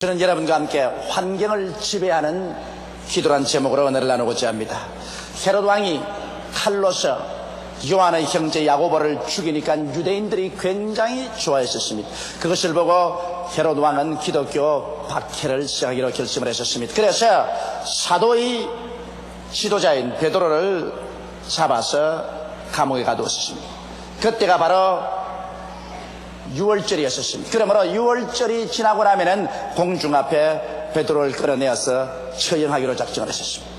저는 여러분과 함께 환경을 지배하는 기도란 제목으로 은혜를 나누고자 합니다. 헤롯 왕이 칼로서 요한의 형제 야고보를 죽이니까 유대인들이 굉장히 좋아했었습니다. 그것을 보고 헤롯 왕은 기독교 박해를 시작하기로 결심을 했었습니다. 그래서 사도의 지도자인 베드로를 잡아서 감옥에 가두었습니다. 그때가 바로 6월절이었습니다. 그러므로 6월절이 지나고 나면은 공중 앞에 베드로를 끌어내어서 처형하기로 작정을 했었습니다.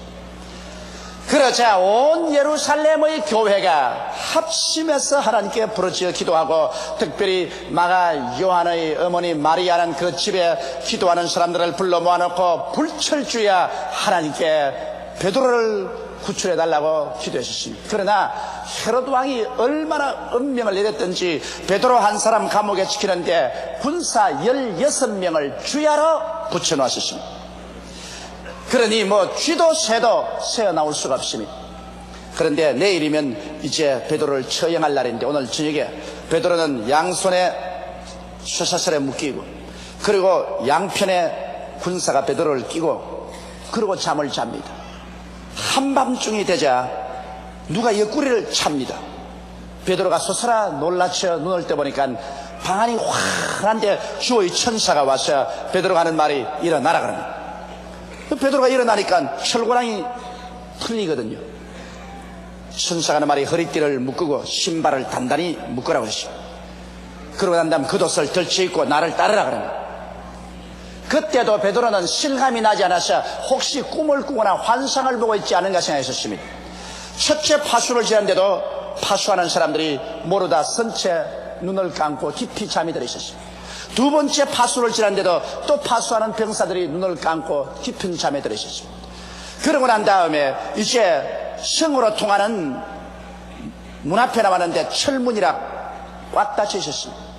그러자 온 예루살렘의 교회가 합심해서 하나님께 부르짖어 기도하고, 특별히 마가 요한의 어머니 마리아는 그 집에 기도하는 사람들을 불러 모아놓고 불철주야 하나님께 베드로를 구출해달라고 기도했었습니다. 그러나 헤롯 왕이 얼마나 은명을 내렸던지 베드로 한 사람 감옥에 지키는데 군사 16명을 주야로 붙여놓았습니다. 그러니 쥐도 새도 새어나올 수가 없습니다. 그런데 내일이면 이제 베드로를 처형할 날인데, 오늘 저녁에 베드로는 양손에 쇠사슬에 묶이고, 그리고 양편에 군사가 베드로를 끼고, 그리고 잠을 잡니다. 한밤중이 되자 누가 옆구리를 찹니다. 베드로가 솟아라 놀라쳐 눈을 떠보니까 방 안이 환한데 주의 천사가 와서 베드로가 하는 말이 일어나라 그럽니다. 베드로가 일어나니까 철고랑이 풀리거든요. 천사가 하는 말이 허리띠를 묶고 신발을 단단히 묶으라고 했습니다. 그러고 난 다음 겉옷을 덜치입고 나를 따르라 그럽니다. 그때도 베드로는 실감이 나지 않아서 혹시 꿈을 꾸거나 환상을 보고 있지 않은가 생각했었습니다. 첫째 파수를 지났는데도 파수하는 사람들이 모르다 선체 눈을 감고 깊이 잠이 들어 있었습니다. 두 번째 파수를 지났는데도 또 파수하는 병사들이 눈을 감고 깊은 잠에 들어 있었습니다. 그러고 난 다음에 이제 성으로 통하는 문 앞에 나왔는데 철문이라 꽉 닫혀 있었습니다.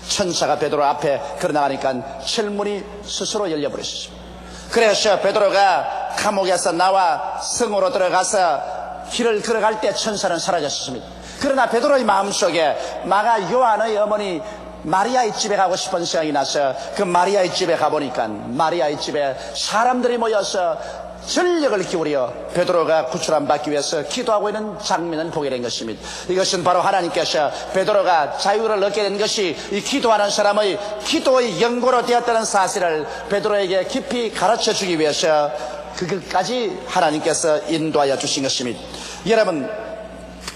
천사가 베드로 앞에 걸어나가니까 철문이 스스로 열려버렸습니다. 그래서 베드로가 감옥에서 나와 성으로 들어가서 길을 걸어갈 때 천사는 사라졌습니다. 그러나 베드로의 마음속에 마가 요한의 어머니 마리아의 집에 가고 싶은 생각이 나서 그 마리아의 집에 가보니까 마리아의 집에 사람들이 모여서 전력을 기울여 베드로가 구출함 받기 위해서 기도하고 있는 장면을 보게 된 것입니다. 이것은 바로 하나님께서 베드로가 자유를 얻게 된 것이 이 기도하는 사람의 기도의 연고로 되었다는 사실을 베드로에게 깊이 가르쳐 주기 위해서 그것까지 하나님께서 인도하여 주신 것입니다. 여러분,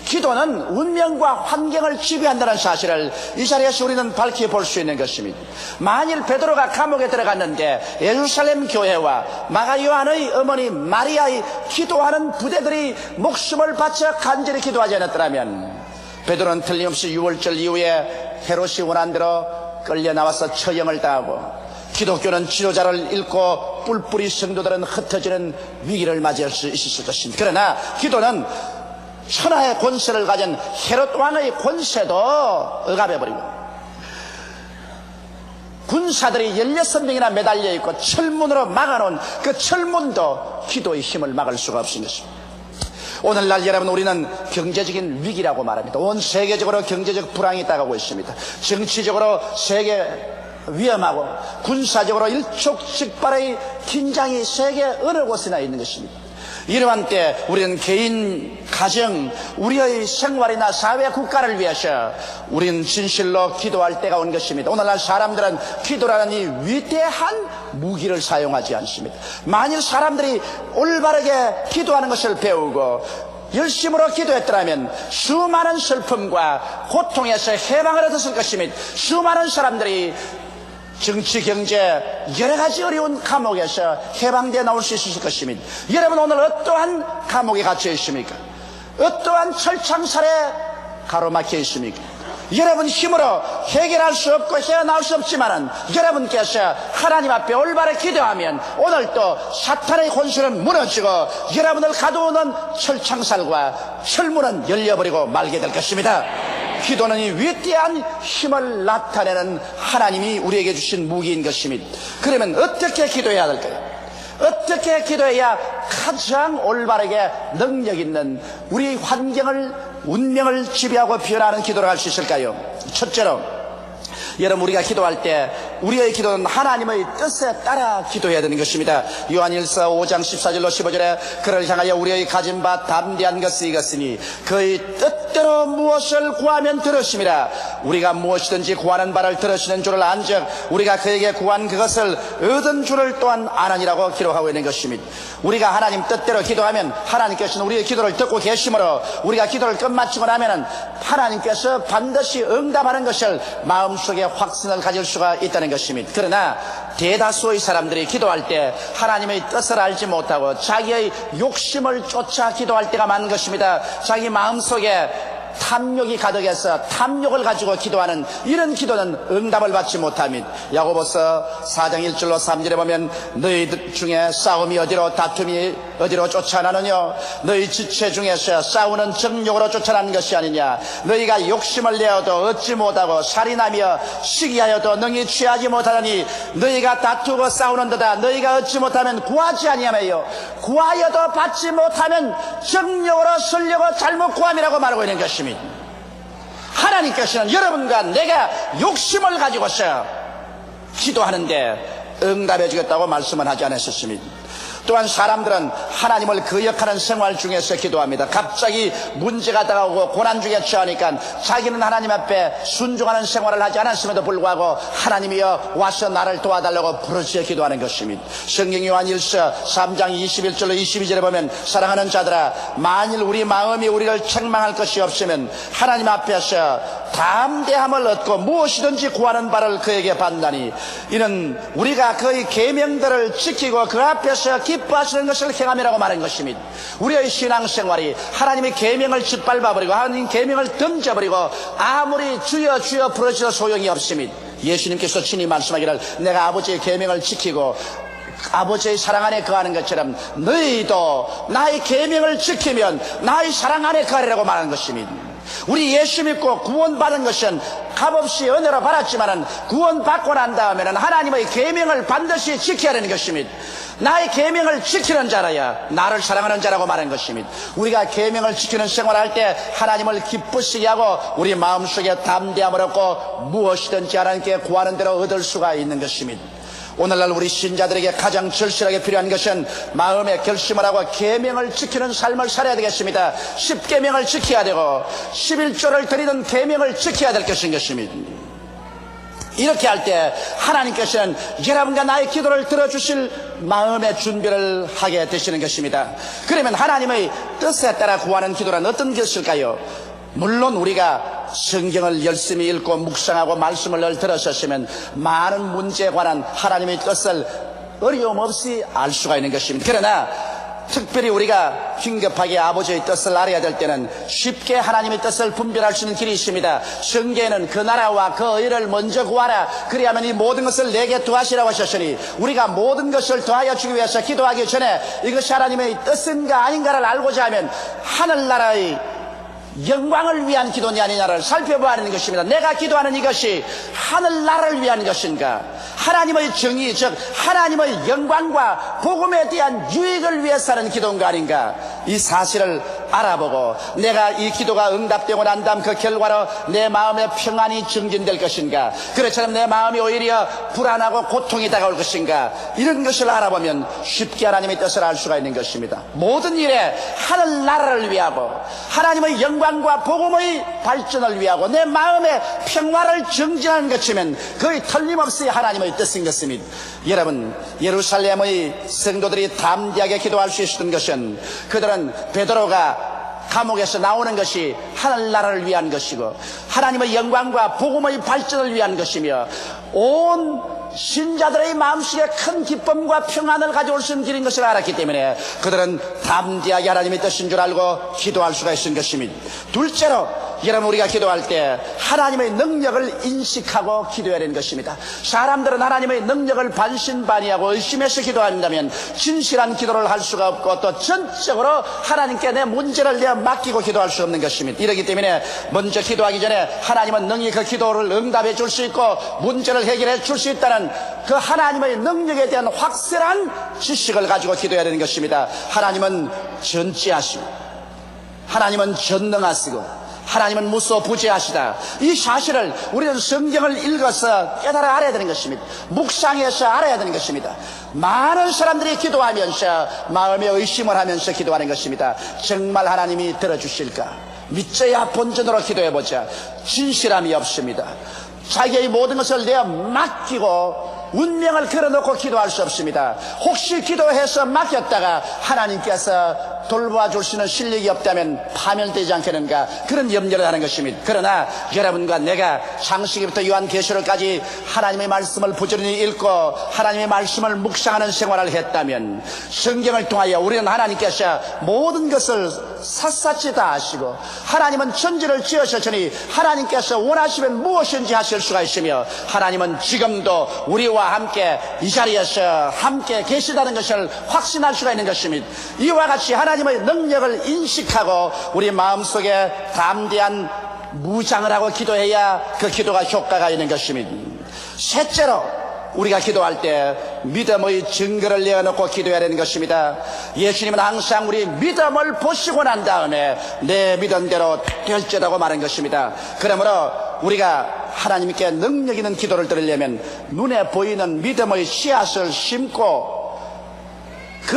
기도는 운명과 환경을 지배한다는 사실을 이 자리에서 우리는 밝혀볼 수 있는 것입니다. 만일 베드로가 감옥에 들어갔는데 예루살렘 교회와 마가 요한의 어머니 마리아의 기도하는 부대들이 목숨을 바쳐 간절히 기도하지 않았더라면 베드로는 틀림없이 6월절 이후에 헤롯이 원한 대로 끌려 나와서 처형을 당하고, 기독교는 지도자를 잃고 뿔뿔이 성도들은 흩어지는 위기를 맞이할 수 있었을 것입니다. 그러나 기도는 천하의 권세를 가진 헤롯 왕의 권세도 억압해버리고, 군사들이 16명이나 매달려 있고 철문으로 막아놓은 그 철문도 기도의 힘을 막을 수가 없는 것입니다. 오늘날 여러분, 우리는 경제적인 위기라고 말합니다. 온 세계적으로 경제적 불황이 따가고 있습니다. 정치적으로 세계 위험하고 군사적으로 일촉즉발의 긴장이 세계 어느 곳이나 있는 것입니다. 이러한 때 우리는 개인, 가정, 우리의 생활이나 사회, 국가를 위해서 우리는 진실로 기도할 때가 온 것입니다. 오늘날 사람들은 기도라는 이 위대한 무기를 사용하지 않습니다. 만일 사람들이 올바르게 기도하는 것을 배우고 열심으로 기도했더라면 수많은 슬픔과 고통에서 해방을 얻었을 것입니다. 수많은 사람들이 정치, 경제, 여러 가지 어려운 감옥에서 해방되어 나올 수 있을 것입니다. 여러분, 오늘 어떠한 감옥에 갇혀 있습니까? 어떠한 철창살에 가로막혀 있습니까? 여러분 힘으로 해결할 수 없고 헤어나올 수 없지만은 여러분께서 하나님 앞에 올바르게 기도하면 오늘 또 사탄의 혼수는 무너지고 여러분을 가두는 철창살과 철문은 열려버리고 말게 될 것입니다. 기도는 이 위대한 힘을 나타내는 하나님이 우리에게 주신 무기인 것입니다. 그러면 어떻게 기도해야 될까요? 어떻게 기도해야 가장 올바르게 능력 있는 우리 환경을, 운명을 지배하고 변화하는 기도를 할 수 있을까요? 첫째로 여러분, 우리가 기도할 때 우리의 기도는 하나님의 뜻에 따라 기도해야 되는 것입니다. 요한일서 5장 14절로 15절에 그를 향하여 우리의 가진 바 담대한 것이 이것이니 그의 뜻대로 무엇을 구하면 들으심이라. 우리가 무엇이든지 구하는 바를 들으시는 줄을 안즉 우리가 그에게 구한 그것을 얻은 줄을 또한 아나니라고 기록하고 있는 것입니다. 우리가 하나님 뜻대로 기도하면 하나님께서는 우리의 기도를 듣고 계시므로 우리가 기도를 끝마치고 나면은 하나님께서 반드시 응답하는 것을 마음속에 확신을 가질 수가 있다는 것입니다. 그러나 대다수의 사람들이 기도할 때 하나님의 뜻을 알지 못하고 자기의 욕심을 쫓아 기도할 때가 많은 것입니다. 자기 마음속에 탐욕이 가득해서 탐욕을 가지고 기도하는 이런 기도는 응답을 받지 못합니다. 야고보서 4장 1절로 3절에 보면 너희 중에 싸움이 어디로 다툼이 어디로 쫓아나느냐. 너희 지체 중에서 싸우는 정욕으로 쫓아나는 것이 아니냐. 너희가 욕심을 내어도 얻지 못하고 살인하며 시기하여도 능히 취하지 못하느니 너희가 다투고 싸우는도다. 너희가 얻지 못하면 구하지 아니하며요. 구하여도 받지 못하면 정욕으로 쓰려고 잘못 구함이라고 말하고 있는 것입니다. 하나님께서는 여러분과 내가 욕심을 가지고서 기도하는데 응답해 주겠다고 말씀을 하지 않으셨습니다. 또한 사람들은 하나님을 거역하는 생활 중에서 기도합니다. 갑자기 문제가 다가오고 고난 중에 처하니까 자기는 하나님 앞에 순종하는 생활을 하지 않았음에도 불구하고 하나님이여 와서 나를 도와달라고 부르짖어 기도하는 것입니다. 성경 요한일서 3장 21절로 22절에 보면 사랑하는 자들아 만일 우리 마음이 우리를 책망할 것이 없으면 하나님 앞에서 담대함을 얻고 무엇이든지 구하는 바를 그에게 받나니 이는 우리가 그의 계명들을 지키고 그 앞에서 기뻐하시는 것을 행함이라고 말한 것입니다. 우리의 신앙생활이 하나님의 계명을 짓밟아버리고 하나님 계명을 던져버리고 아무리 주여 주여 부르짖어 소용이 없습니다. 예수님께서 친히 말씀하기를 내가 아버지의 계명을 지키고 아버지의 사랑 안에 거하는 것처럼 너희도 나의 계명을 지키면 나의 사랑 안에 거하리라고 말하는 것입니다. 우리 예수 믿고 구원받은 것은 값없이 은혜로 받았지만 구원받고 난 다음에는 하나님의 계명을 반드시 지켜야 하는 것입니다. 나의 계명을 지키는 자라야 나를 사랑하는 자라고 말한 것입니다. 우리가 계명을 지키는 생활을 할 때 하나님을 기쁘시게 하고 우리 마음속에 담대함을 얻고 무엇이든지 하나님께 구하는 대로 얻을 수가 있는 것입니다. 오늘날 우리 신자들에게 가장 절실하게 필요한 것은 마음의 결심을 하고 계명을 지키는 삶을 살아야 되겠습니다. 10계명을 지켜야 되고 11조를 드리는 계명을 지켜야 될 것입니다. 이렇게 할 때 하나님께서는 여러분과 나의 기도를 들어주실 마음의 준비를 하게 되시는 것입니다. 그러면 하나님의 뜻에 따라 구하는 기도란 어떤 것일까요? 물론 우리가 성경을 열심히 읽고 묵상하고 말씀을 늘 들었었으면 많은 문제에 관한 하나님의 뜻을 어려움 없이 알 수가 있는 것입니다. 그러나 특별히 우리가 긴급하게 아버지의 뜻을 알아야 될 때는 쉽게 하나님의 뜻을 분별할 수 있는 길이 있습니다. 성경에는 그 나라와 그 의를 먼저 구하라 그리하면 이 모든 것을 내게 더하시라고 하셨으니 우리가 모든 것을 더하여 주기 위해서 기도하기 전에 이것이 하나님의 뜻인가 아닌가를 알고자 하면 하늘나라의 영광을 위한 기도냐 아니냐를 살펴봐야 하는 것입니다. 내가 기도하는 이것이 하늘나라를 위한 것인가, 하나님의 정의 즉 하나님의 영광과 복음에 대한 유익을 위해서 하는 기도인가 아닌가, 이 사실을 알아보고 내가 이 기도가 응답되고 난 다음 그 결과로 내 마음의 평안이 증진될 것인가, 그렇처럼 내 마음이 오히려 불안하고 고통이 다가올 것인가, 이런 것을 알아보면 쉽게 하나님의 뜻을 알 수가 있는 것입니다. 모든 일에 하늘나라를 위하고 하나님의 영광과 복음의 발전을 위하고 내 마음의 평화를 증진하는 것이면 거의 틀림없이 하나님의 뜻인 것입니다. 여러분, 예루살렘의 성도들이 담대하게 기도할 수 있었던 것은 그들은 베드로가 감옥에서 나오는 것이 하늘나라를 위한 것이고 하나님의 영광과 복음의 발전을 위한 것이며 온 신자들의 마음속에 큰 기쁨과 평안을 가져올 수 있는 길인 것을 알았기 때문에 그들은 담대하게 하나님의 뜻인 줄 알고 기도할 수가 있는 것입니다. 둘째로 여러분, 우리가 기도할 때 하나님의 능력을 인식하고 기도해야 하는 것입니다. 사람들은 하나님의 능력을 반신반의하고 의심해서 기도한다면 진실한 기도를 할 수가 없고 또 전적으로 하나님께 내 문제를 내어 맡기고 기도할 수 없는 것입니다. 이렇기 때문에 먼저 기도하기 전에 하나님은 능히 그 기도를 응답해 줄 수 있고 문제를 해결해 줄 수 있다는 그 하나님의 능력에 대한 확실한 지식을 가지고 기도해야 되는 것입니다. 하나님은 전지하시고 하나님은 전능하시고 하나님은 무소부재하시다. 이 사실을 우리는 성경을 읽어서 깨달아 알아야 되는 것입니다. 묵상해서 알아야 되는 것입니다. 많은 사람들이 기도하면서 마음의 의심을 하면서 기도하는 것입니다. 정말 하나님이 들어주실까? 믿져야 본전으로 기도해보자. 진실함이 없습니다. 자기의 모든 것을 내어 맡기고 운명을 걸어놓고 기도할 수 없습니다. 혹시 기도해서 맡겼다가 하나님께서 돌보아 줄 수 있는 실력이 없다면 파멸되지 않겠는가, 그런 염려를 하는 것입니다. 그러나 여러분과 내가 창세기부터 요한계시록까지 하나님의 말씀을 부지런히 읽고 하나님의 말씀을 묵상하는 생활을 했다면 성경을 통하여 우리는 하나님께서 모든 것을 샅샅이 다 아시고 하나님은 천지를 지으셨으니 하나님께서 원하시면 무엇인지 하실 수가 있으며 하나님은 지금도 우리와 함께 이 자리에서 함께 계시다는 것을 확신할 수가 있는 것입니다. 이와 같이 하나님의 능력을 인식하고 우리 마음속에 담대한 무장을 하고 기도해야 그 기도가 효과가 있는 것입니다. 셋째로 우리가 기도할 때 믿음의 증거를 내어놓고 기도해야 되는 것입니다. 예수님은 항상 우리 믿음을 보시고 난 다음에 내 믿음대로 될지라고 말한 것입니다. 그러므로 우리가 하나님께 능력 있는 기도를 드리려면 눈에 보이는 믿음의 씨앗을 심고 그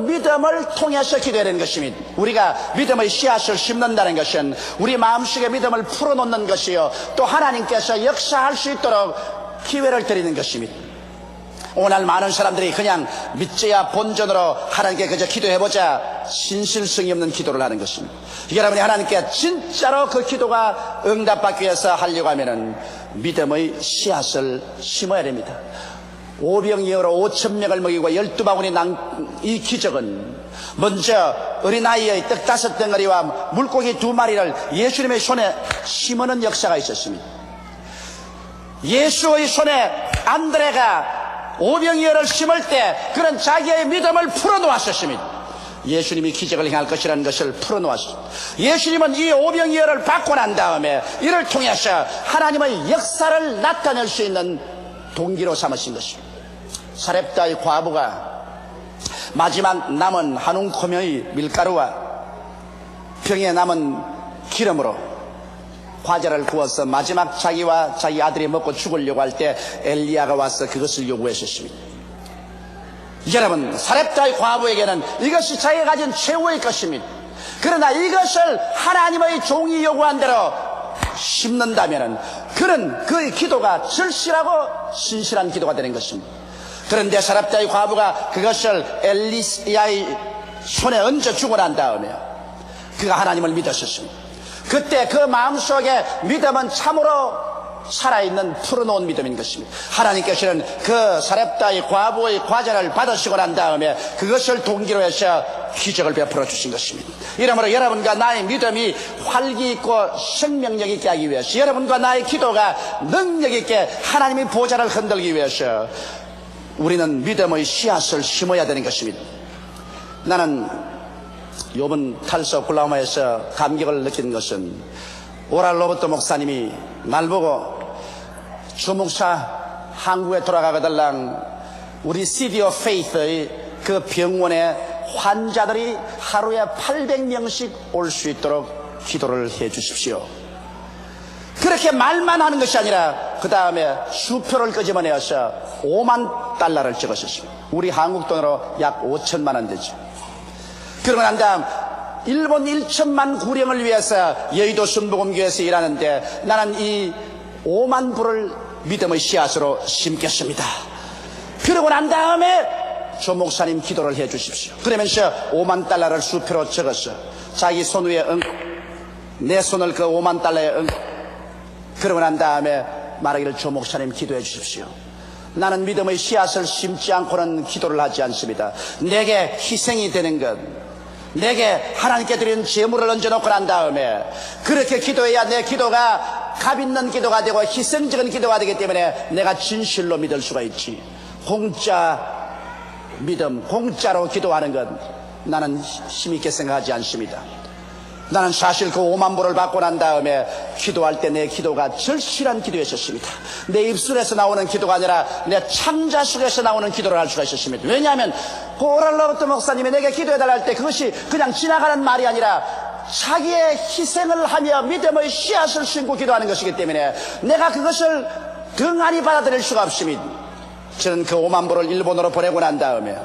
믿음을 통해서 기도해야 되는 것입니다. 우리가 믿음의 씨앗을 심는다는 것은 우리 마음속에 믿음을 풀어놓는 것이요, 또 하나님께서 역사할 수 있도록 기회를 드리는 것입니다. 오늘 많은 사람들이 그냥 믿져야 본전으로 하나님께 그저 기도해보자, 신실성이 없는 기도를 하는 것입니다. 여러분이 하나님께 진짜로 그 기도가 응답받기 위해서 하려고 하면은 믿음의 씨앗을 심어야 됩니다. 오병이어로 5,000명을 먹이고 12바구니 난 이 기적은 먼저 어린아이의 떡 5덩어리와 물고기 2마리를 예수님의 손에 심어놓은 역사가 있었습니다. 예수의 손에 안드레가 오병이어를 심을 때 그는 자기의 믿음을 풀어놓았었습니다. 예수님이 기적을 행할 것이라는 것을 풀어놓았습니다. 예수님은 이 오병이어를 받고 난 다음에 이를 통해서 하나님의 역사를 나타낼 수 있는 동기로 삼으신 것입니다. 사렙다의 과부가 마지막 남은 한 움큼의 밀가루와 병에 남은 기름으로 과자를 구워서 마지막 자기와 자기 아들이 먹고 죽으려고 할 때 엘리야가 와서 그것을 요구했었습니다. 여러분, 사렙다의 과부에게는 이것이 자기가 가진 최후의 것입니다. 그러나 이것을 하나님의 종이 요구한 대로 심는다면 그는 그의 기도가 절실하고 신실한 기도가 되는 것입니다. 그런데 사렙다의 과부가 그것을 엘리야의 손에 얹어 주고 난 다음에 그가 하나님을 믿었었습니다. 그때 그 마음속에 믿음은 참으로 살아있는 풀어놓은 믿음인 것입니다. 하나님께서는 그 사렙다의 과부의 과자를 받으시고 난 다음에 그것을 동기로 해서 기적을 베풀어 주신 것입니다. 이러므로 여러분과 나의 믿음이 활기 있고 생명력 있게 하기 위해서, 여러분과 나의 기도가 능력 있게 하나님의 보좌를 흔들기 위해서 우리는 믿음의 씨앗을 심어야 되는 것입니다. 나는 이번 탈서 오클라호마에서 감격을 느낀 것은 오랄 로버트 목사님이 날보고 주목사 한국에 돌아가거들랑 우리 시티 오브 페이스의 그 병원에 환자들이 하루에 800명씩 올 수 있도록 기도를 해 주십시오. 그렇게 말만 하는 것이 아니라 그 다음에 수표를 끄집어내어서 5만 달러를 찍었었습니다. 우리 한국 돈으로 약 5천만 원 되죠. 그러고 난 다음 일본 1천만 구령을 위해서 여의도 순복음교회에서 일하는데 나는 이 5만 불을 믿음의 씨앗으로 심겠습니다. 그러고 난 다음에 조 목사님 기도를 해 주십시오. 그러면서 5만 달러를 수표로 적었어. 자기 손 위에 얹고 내 손을 그 5만 달러에 얹고 그러고 난 다음에 말하기를 조 목사님 기도해 주십시오. 나는 믿음의 씨앗을 심지 않고는 기도를 하지 않습니다. 내게 희생이 되는 것, 내게 하나님께 드린 제물을 얹어놓고 난 다음에 그렇게 기도해야 내 기도가 값 있는 기도가 되고 희생적인 기도가 되기 때문에 내가 진실로 믿을 수가 있지. 공짜 믿음, 공짜로 기도하는 것 나는 힘있게 생각하지 않습니다. 나는 사실 그 5만 불을 받고 난 다음에 기도할 때 내 기도가 절실한 기도였었습니다. 내 입술에서 나오는 기도가 아니라 내 창자 속에서 나오는 기도를 할 수가 있었습니다. 왜냐하면 오랄 로버트 목사님이 내게 기도해달라 할 때 그것이 그냥 지나가는 말이 아니라 자기의 희생을 하며 믿음의 씨앗을 심고 기도하는 것이기 때문에 내가 그것을 등한히 받아들일 수가 없습니다. 저는 그 5만 불을 일본으로 보내고 난 다음에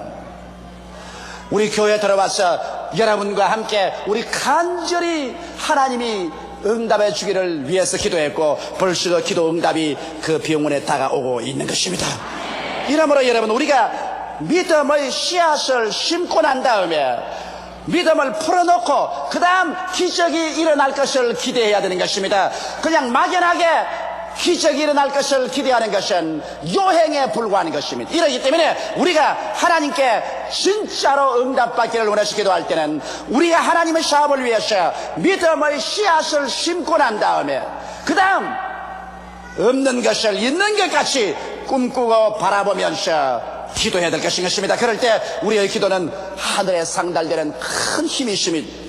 우리 교회에 들어와서 여러분과 함께 우리 간절히 하나님이 응답해 주기를 위해서 기도했고 벌써 기도 응답이 그 병원에 다가오고 있는 것입니다. 이러므로 여러분, 우리가 믿음의 씨앗을 심고 난 다음에 믿음을 풀어놓고 그 다음 기적이 일어날 것을 기대해야 되는 것입니다. 그냥 막연하게 기적이 일어날 것을 기대하는 것은 요행에 불과한 것입니다. 이러기 때문에 우리가 하나님께 진짜로 응답받기를 원해서 기도할 때는 우리가 하나님의 사업을 위해서 믿음의 씨앗을 심고 난 다음에 그 다음 없는 것을 있는 것 같이 꿈꾸고 바라보면서 기도해야 될 것입니다. 그럴 때 우리의 기도는 하늘에 상달되는 큰 힘이 있습니다.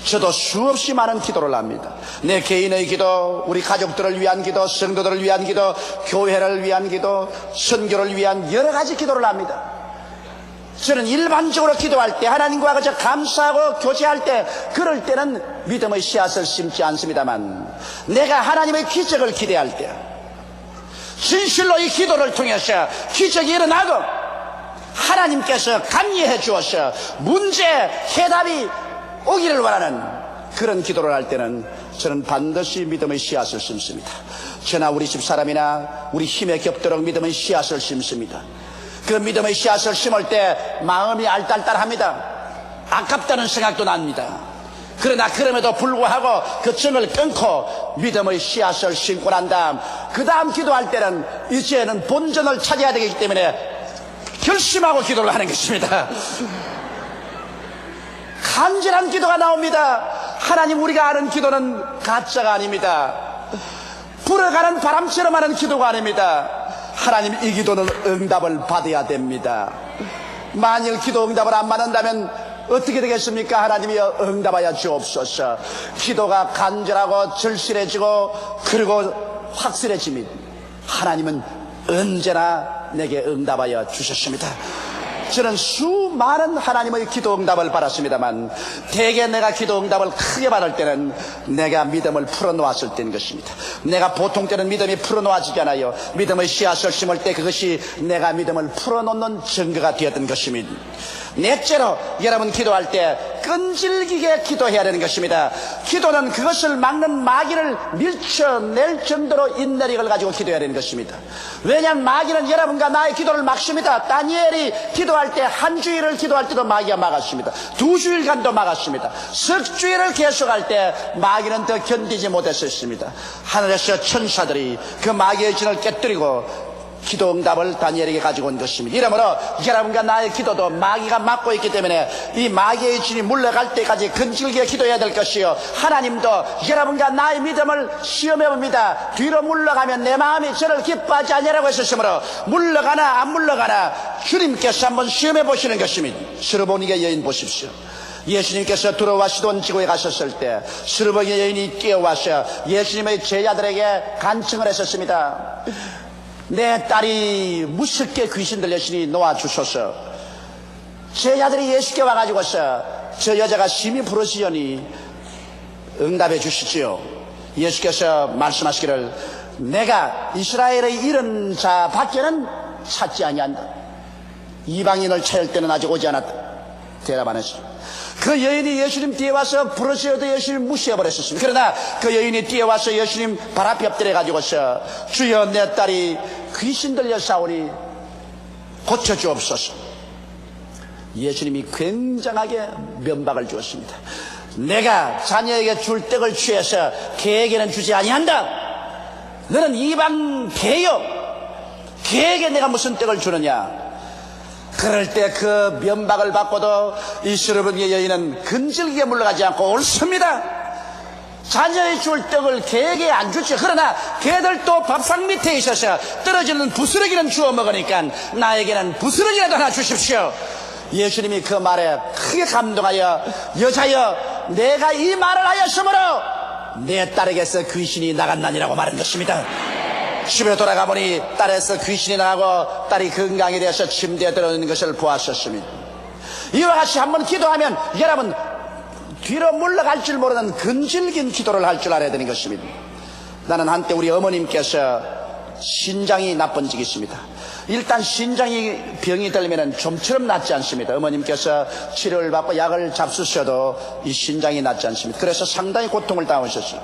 저도 수없이 많은 기도를 합니다. 내 개인의 기도, 우리 가족들을 위한 기도, 성도들을 위한 기도, 교회를 위한 기도, 선교를 위한 여러 가지 기도를 합니다. 저는 일반적으로 기도할 때, 하나님과 그저 감사하고 교제할 때, 그럴 때는 믿음의 씨앗을 심지 않습니다만, 내가 하나님의 기적을 기대할 때, 진실로 이 기도를 통해서 기적이 일어나고 하나님께서 감리해 주어서 문제 해답이 오기를 원하는 그런 기도를 할 때는 저는 반드시 믿음의 씨앗을 심습니다. 저나 우리 집사람이나 우리 힘에 겹도록 믿음의 씨앗을 심습니다. 그 믿음의 씨앗을 심을 때 마음이 알딸딸합니다. 아깝다는 생각도 납니다. 그러나 그럼에도 불구하고 그 정을 끊고 믿음의 씨앗을 심고 난 다음 그 다음 기도할 때는 이제는 본전을 찾아야 되기 때문에 결심하고 기도를 하는 것입니다. 간절한 기도가 나옵니다. 하나님, 우리가 아는 기도는 가짜가 아닙니다. 불어가는 바람처럼 하는 기도가 아닙니다. 하나님, 이 기도는 응답을 받아야 됩니다. 만일 기도 응답을 안 받는다면 어떻게 되겠습니까? 하나님이 응답하여 주옵소서. 기도가 간절하고 절실해지고 그리고 확실해집니다. 하나님은 언제나 내게 응답하여 주셨습니다. 저는 수많은 하나님의 기도 응답을 받았습니다만 대개 내가 기도 응답을 크게 받을 때는 내가 믿음을 풀어놓았을 때인 것입니다. 내가 보통 때는 믿음이 풀어놓아지잖아요. 믿음의 씨앗을 심을 때 그것이 내가 믿음을 풀어놓는 증거가 되었던 것입니다. 넷째로 여러분 기도할 때 끈질기게 기도해야 되는 것입니다. 기도는 그것을 막는 마귀를 밀쳐낼 정도로 인내력을 가지고 기도해야 되는 것입니다. 왜냐하면 마귀는 여러분과 나의 기도를 막습니다. 다니엘이 기도할 때 한 주일을 기도할 때도 마귀가 막았습니다. 2주일간도 막았습니다. 석 주일을 계속할 때 마귀는 더 견디지 못했었습니다. 하늘에서 천사들이 그 마귀의 진을 깨뜨리고 기도 응답을 다니엘에게 가지고 온 것입니다. 이러므로 여러분과 나의 기도도 마귀가 막고 있기 때문에 이 마귀의 진이 물러갈 때까지 근질기게 기도해야 될 것이요, 하나님도 여러분과 나의 믿음을 시험해 봅니다. 뒤로 물러가면 내 마음이 저를 기뻐하지 않으라고 했었으므로 물러가나 안 물러가나 주님께서 한번 시험해 보시는 것입니다. 스르보니게 여인 보십시오. 예수님께서 두로와 시돈 지구에 가셨을 때 스르보니게 여인이 뛰어와서 예수님의 제자들에게 간청을 했었습니다. 내 딸이 무섭게 귀신 들렸으니 놓아주소서. 제자들이 예수께 와가지고서 저 여자가 심히 부르시오니 응답해 주시지요. 예수께서 말씀하시기를 내가 이스라엘의 이런 자 밖에는 찾지 아니한다. 이방인을 찾을 때는 아직 오지 않았다. 대답 안 했습니다. 그 여인이 예수님 뒤에 와서 부르시어도 예수님 무시해버렸습니다. 그러나 그 여인이 뒤에 와서 예수님 발 앞에 엎드려가지고서 주여 내 딸이 귀신 들려 싸우니 고쳐주옵소서. 예수님이 굉장하게 면박을 주었습니다. 내가 자녀에게 줄 떡을 취해서 개에게는 주지 아니한다. 너는 이방 개요. 개에게 내가 무슨 떡을 주느냐. 그럴 때 그 면박을 받고도 이 스르보니게 여인은 근질기게 물러가지 않고 옳습니다. 자녀의 줄 떡을 개에게 안 주죠. 그러나 개들도 밥상 밑에 있어서 떨어지는 부스러기는 주워 먹으니까 나에게는 부스러기라도 하나 주십시오. 예수님이 그 말에 크게 감동하여 여자여 내가 이 말을 하였으므로 내 딸에게서 귀신이 나갔나니라고 말한 것입니다. 집에 돌아가 보니 딸에서 귀신이 나가고 딸이 건강이 되어서 침대에 들어있는 것을 보았었습니다. 이와 같이 한번 기도하면 여러분 뒤로 물러갈 줄 모르는 근질긴 기도를 할 줄 알아야 되는 것입니다. 나는 한때 우리 어머님께서 신장이 나쁜 적이 있습니다. 일단 신장이 병이 들면 좀처럼 낫지 않습니다. 어머님께서 치료를 받고 약을 잡수셔도 이 신장이 낫지 않습니다. 그래서 상당히 고통을 당하셨어요.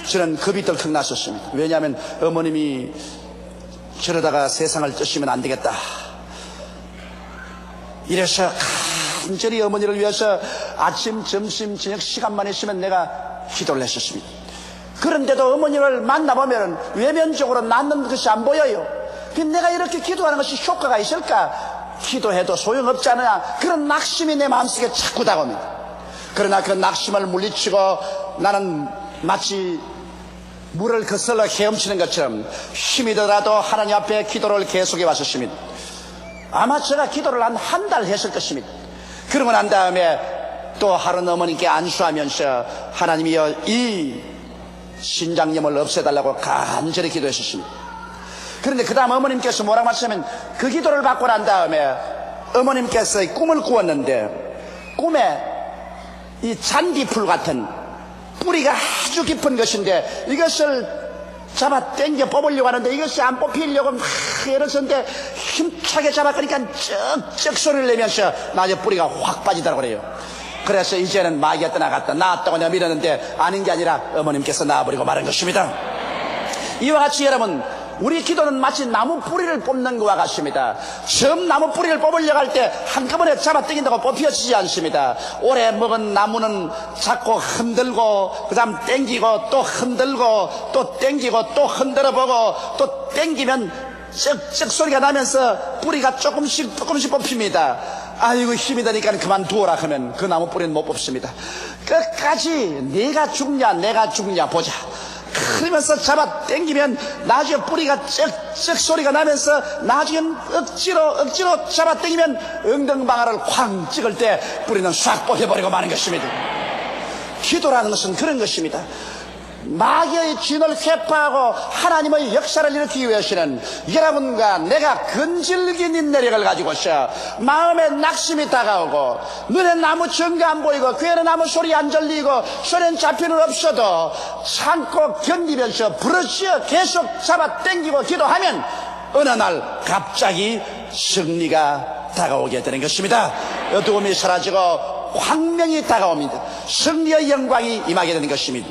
저는 겁이 덜컥 났었습니다. 왜냐하면 어머님이 저러다가 세상을 떠시면 안 되겠다, 이래서 간절히 어머니를 위해서 아침, 점심, 저녁 시간만 있으면 내가 기도를 했었습니다. 그런데도 어머니를 만나보면 외면적으로 낫는 것이 안 보여요. 내가 이렇게 기도하는 것이 효과가 있을까? 기도해도 소용없잖아. 그런 낙심이 내 마음속에 자꾸 다가옵니다. 그러나 그 낙심을 물리치고 나는 마치 물을 거슬러 헤엄치는 것처럼 힘이 들어도 하나님 앞에 기도를 계속해 왔었습니다. 아마 제가 기도를 한 달 했을 것입니다. 그러고 난 다음에 또 하루는 어머니께 안수하면서 하나님이여 이 신장염을 없애달라고 간절히 기도했었습니다. 그런데 그 다음 어머님께서 뭐라고 하시냐면, 그 기도를 받고 난 다음에 어머님께서 꿈을 꾸었는데, 꿈에 이 잔디풀 같은 뿌리가 아주 깊은 것인데 이것을 잡아 당겨 뽑으려고 하는데 이것이 안 뽑히려고 막 이러는데 힘차게 잡아 그러니까 쩍쩍 소리를 내면서 나중에 뿌리가 확 빠지더라고 그래요. 그래서 이제는 마귀가 떠나갔다, 나았다고 내가 밀었는데 아닌 게 아니라 어머님께서 나와버리고 말한 것입니다. 이와 같이 여러분, 우리 기도는 마치 나무 뿌리를 뽑는 것과 같습니다. 처음 나무 뿌리를 뽑으려고 할 때 한꺼번에 잡아당긴다고 뽑혀지지 않습니다. 오래 먹은 나무는 자꾸 흔들고 그 다음 당기고 또 흔들고 또 당기고 또 흔들어보고 또 당기면 쩍쩍 소리가 나면서 뿌리가 조금씩 뽑힙니다. 아이고 힘이 드니까 그만두어라 하면 그 나무 뿌리는 못 뽑습니다. 끝까지 내가 죽냐 보자 그러면서 잡아 당기면 나중에 뿌리가 쩍쩍 소리가 나면서 나중엔 억지로 잡아 당기면 엉덩방아를 쾅 찍을 때 뿌리는 싹 뽑혀버리고 마는 것입니다. 기도라는 것은 그런 것입니다. 마귀의 진을 회파하고 하나님의 역사를 일으키기 위해서는 여러분과 내가 근질긴 인내력을 가지고서 마음에 낙심이 다가오고 눈에 나무 전가 안 보이고 귀에는 나무 소리 안 들리고 손엔 잡히는 없어도 참고 견디면서 부르짖어 계속 잡아 당기고 기도하면 어느 날 갑자기 승리가 다가오게 되는 것입니다. 어두움이 사라지고 광명이 다가옵니다. 승리의 영광이 임하게 되는 것입니다.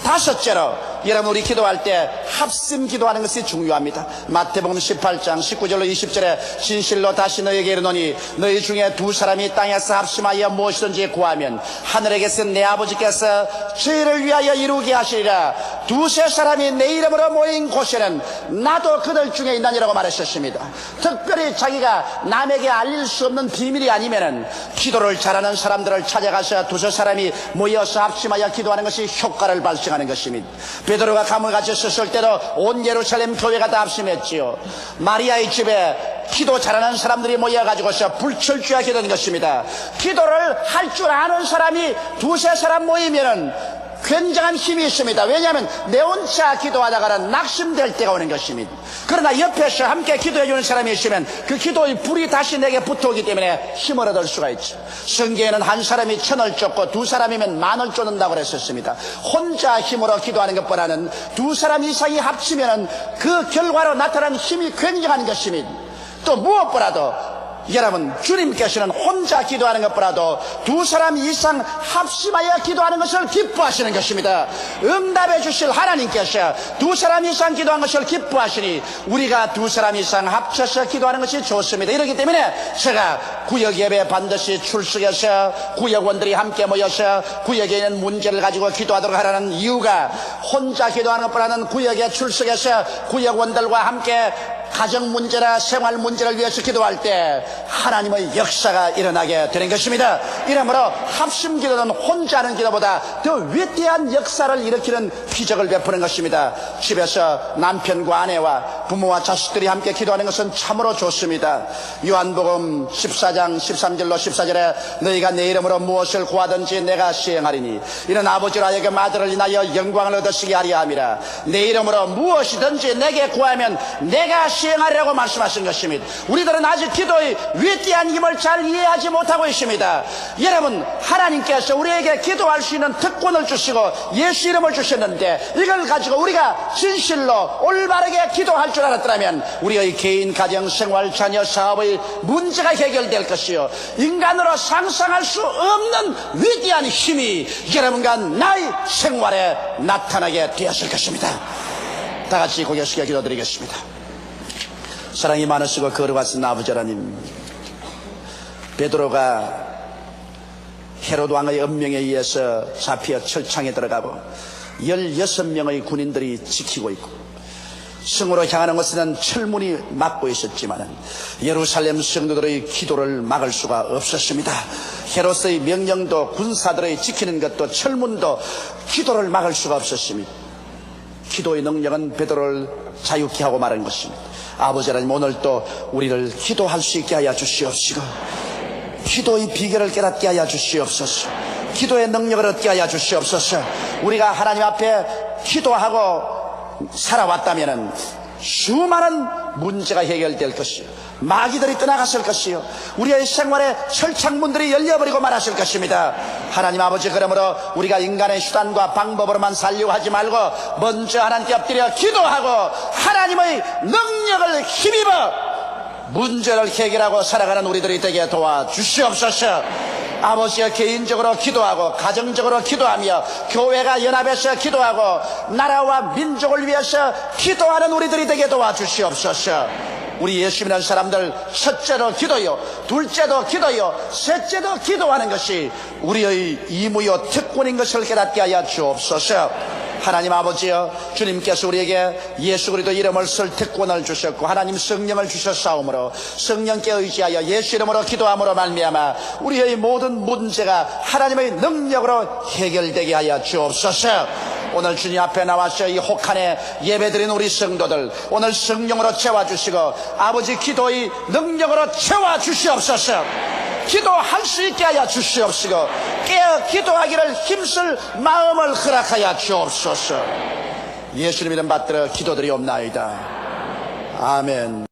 다섯째로, 여러분 우리 기도할 때 합심 기도하는 것이 중요합니다. 마태복음 18장 19절로 20절에 진실로 다시 너에게 이르노니 너희 중에 두 사람이 땅에서 합심하여 무엇이든지 구하면 하늘에 계신 내 아버지께서 저희를 위하여 이루게 하시리라. 두세 사람이 내 이름으로 모인 곳에는 나도 그들 중에 있나니라고 말하셨습니다. 특별히 자기가 남에게 알릴 수 없는 비밀이 아니면은 기도를 잘하는 사람들을 찾아가서 두세 사람이 모여서 합심하여 기도하는 것이 효과를 발생하는 것입니다. 베드로가 감을 같이 썼을 때도 온 예루살렘 교회가 다 합심했지요. 마리아의 집에 기도 잘하는 사람들이 모여가지고서 불철주야 되는 것입니다. 기도를 할 줄 아는 사람이 두세 사람 모이면은 굉장한 힘이 있습니다. 왜냐하면 내 혼자 기도하다가는 낙심될 때가 오는 것입니다. 그러나 옆에서 함께 기도해주는 사람이 있으면 그 기도의 불이 다시 내게 붙어오기 때문에 힘을 얻을 수가 있죠. 성경에는 한 사람이 천을 쫓고 두 사람이면 만을 쫓는다고 그랬었습니다. 혼자 힘으로 기도하는 것보다는 두 사람 이상이 합치면 그 결과로 나타나는 힘이 굉장한 것입니다. 또 무엇보다도 여러분, 주님께서는 혼자 기도하는 것보다도 두 사람 이상 합심하여 기도하는 것을 기뻐하시는 것입니다. 응답해 주실 하나님께서 두 사람 이상 기도한 것을 기뻐하시니 우리가 두 사람 이상 합쳐서 기도하는 것이 좋습니다. 이렇기 때문에 제가 구역 예배 반드시 출석해서 구역원들이 함께 모여서 구역에 있는 문제를 가지고 기도하도록 하라는 이유가, 혼자 기도하는 것보다는 구역에 출석해서 구역원들과 함께 가정 문제나 생활 문제를 위해서 기도할 때 하나님의 역사가 일어나게 되는 것입니다. 이러므로 합심 기도는 혼자 하는 기도보다 더 위대한 역사를 일으키는 기적을 베푸는 것입니다. 집에서 남편과 아내와 부모와 자식들이 함께 기도하는 것은 참으로 좋습니다. 요한복음 14장 13절로 14절에 너희가 내 이름으로 무엇을 구하든지 내가 시행하리니 이는 아버지로 하여금 아들을 인하여 영광을 얻으시게 하려 함이라. 내 이름으로 무엇이든지 내게 구하면 내가 시행하리라고 말씀하신 것입니다. 우리들은 아직 기도의 위대한 힘을 잘 이해하지 못하고 있습니다. 여러분, 하나님께서 우리에게 기도할 수 있는 특권을 주시고 예수 이름을 주셨는데 이걸 가지고 우리가 진실로 올바르게 기도할 줄 알았더라면 우리의 개인, 가정, 생활, 자녀, 사업의 문제가 해결될 것이요, 인간으로 상상할 수 없는 위대한 힘이 여러분과 나의 생활에 나타나게 되었을 것입니다. 다 같이 고개 숙여 기도드리겠습니다. 사랑이 많으시고 거룩하신 아버지 하나님, 베드로가 헤롯 왕의 엄명에 의해서 잡혀 철창에 들어가고 16명의 군인들이 지키고 있고 성으로 향하는 것은 철문이 막고 있었지만 예루살렘 성도들의 기도를 막을 수가 없었습니다. 헤롯의 명령도 군사들의 지키는 것도 철문도 기도를 막을 수가 없었습니다. 기도의 능력은 베드로를 자유케 하고 말한 것입니다. 아버지 하나님, 오늘 또 우리를 기도할 수 있게 하여 주시옵시고 기도의 비결을 깨닫게 하여 주시옵소서. 기도의 능력을 얻게 하여 주시옵소서. 우리가 하나님 앞에 기도하고 살아왔다면 수많은 문제가 해결될 것이요, 마귀들이 떠나갔을 것이요, 우리의 생활에 철창문들이 열려버리고 말았을 것입니다. 하나님 아버지, 그러므로 우리가 인간의 수단과 방법으로만 살려고 하지 말고 먼저 하나님께 엎드려 기도하고 하나님의 능력을 힘입어 문제를 해결하고 살아가는 우리들이 되게 도와주시옵소서. 아버지가 개인적으로 기도하고 가정적으로 기도하며 교회가 연합해서 기도하고 나라와 민족을 위해서 기도하는 우리들이 되게 도와주시옵소서. 우리 예수 믿는 사람들 첫째로 기도요, 둘째도 기도요, 셋째도 기도하는 것이 우리의 의무요 특권인 것을 깨닫게 하여 주옵소서. 하나님 아버지여, 주님께서 우리에게 예수 그리스도 이름을 쓸 특권을 주셨고 하나님 성령을 주셨사오므로 성령께 의지하여 예수 이름으로 기도함으로 말미암아 우리의 모든 문제가 하나님의 능력으로 해결되게 하여 주옵소서. 오늘 주님 앞에 나와서 이 혹한에 예배드린 우리 성도들 오늘 성령으로 채워주시고 아버지 기도의 능력으로 채워주시옵소서. 기도할 수 있게 하여 주시옵시고 깨어 기도하기를 힘쓸 마음을 허락하여 주옵소서. 예수님 이름 받들어 기도드리옵나이다. 아멘.